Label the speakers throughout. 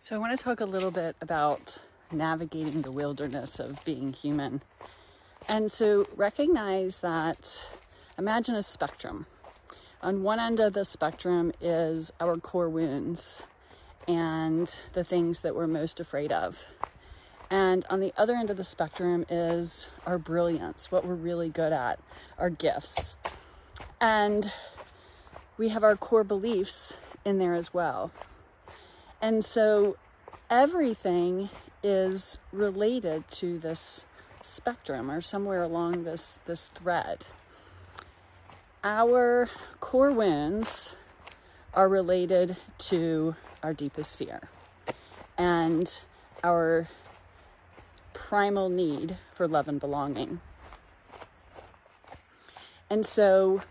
Speaker 1: So I want to talk a little bit about navigating the wilderness of being human. And so recognize that, imagine a spectrum. On one end of the spectrum is our core wounds and the things that we're most afraid of. And on the other end of the spectrum is our brilliance, what we're really good at, our gifts. And we have our core beliefs in there as well. And so everything is related to this spectrum or somewhere along this thread. Our core wounds are related to our deepest fear and our primal need for love and belonging. And so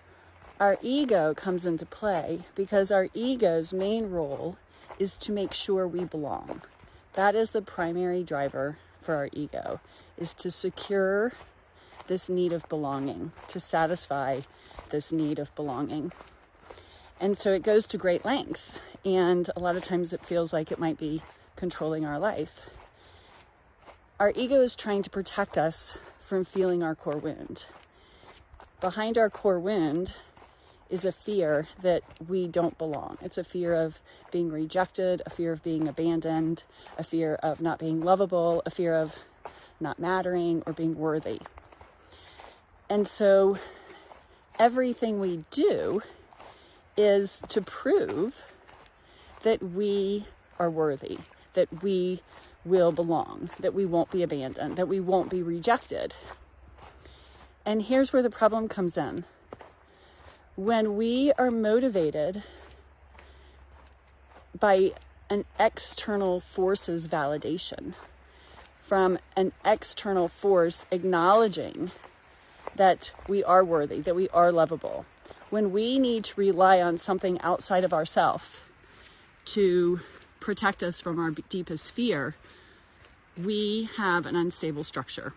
Speaker 1: our ego comes into play because our ego's main role is to make sure we belong. That is the primary driver for our ego, is to secure this need of belonging, to satisfy this need of belonging. And so it goes to great lengths, and a lot of times it feels like it might be controlling our life. Our ego is trying to protect us from feeling our core wound. Behind our core wound is a fear that we don't belong. It's a fear of being rejected, a fear of being abandoned, a fear of not being lovable, a fear of not mattering or being worthy. And so everything we do is to prove that we are worthy, that we will belong, that we won't be abandoned, that we won't be rejected. And here's where the problem comes in. When we are motivated by an external force's validation, from an external force acknowledging that we are worthy, that we are lovable, when we need to rely on something outside of ourselves to protect us from our deepest fear, we have an unstable structure.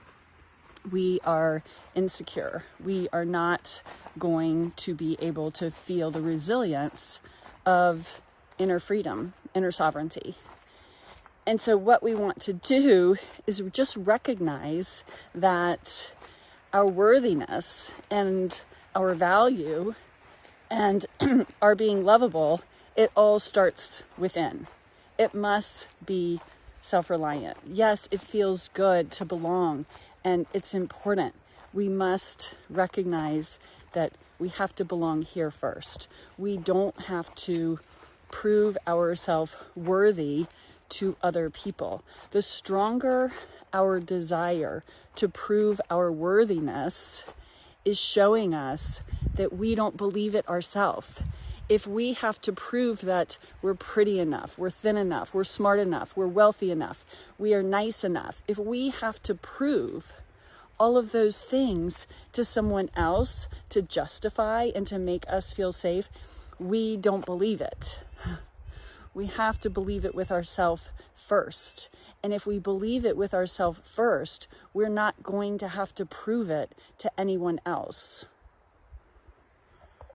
Speaker 1: We are insecure. We are not going to be able to feel the resilience of inner freedom, inner sovereignty. And so what we want to do is just recognize that our worthiness and our value and our being lovable, it all starts within. It must be self-reliant. Yes, it feels good to belong, and it's important. We must recognize that we have to belong here first. We don't have to prove ourselves worthy to other people. The stronger our desire to prove our worthiness is showing us that we don't believe it ourselves. If we have to prove that we're pretty enough, we're thin enough, we're smart enough, we're wealthy enough, we are nice enough, if we have to prove all of those things to someone else to justify and to make us feel safe, we don't believe it. We have to believe it with ourselves first. And if we believe it with ourselves first, we're not going to have to prove it to anyone else.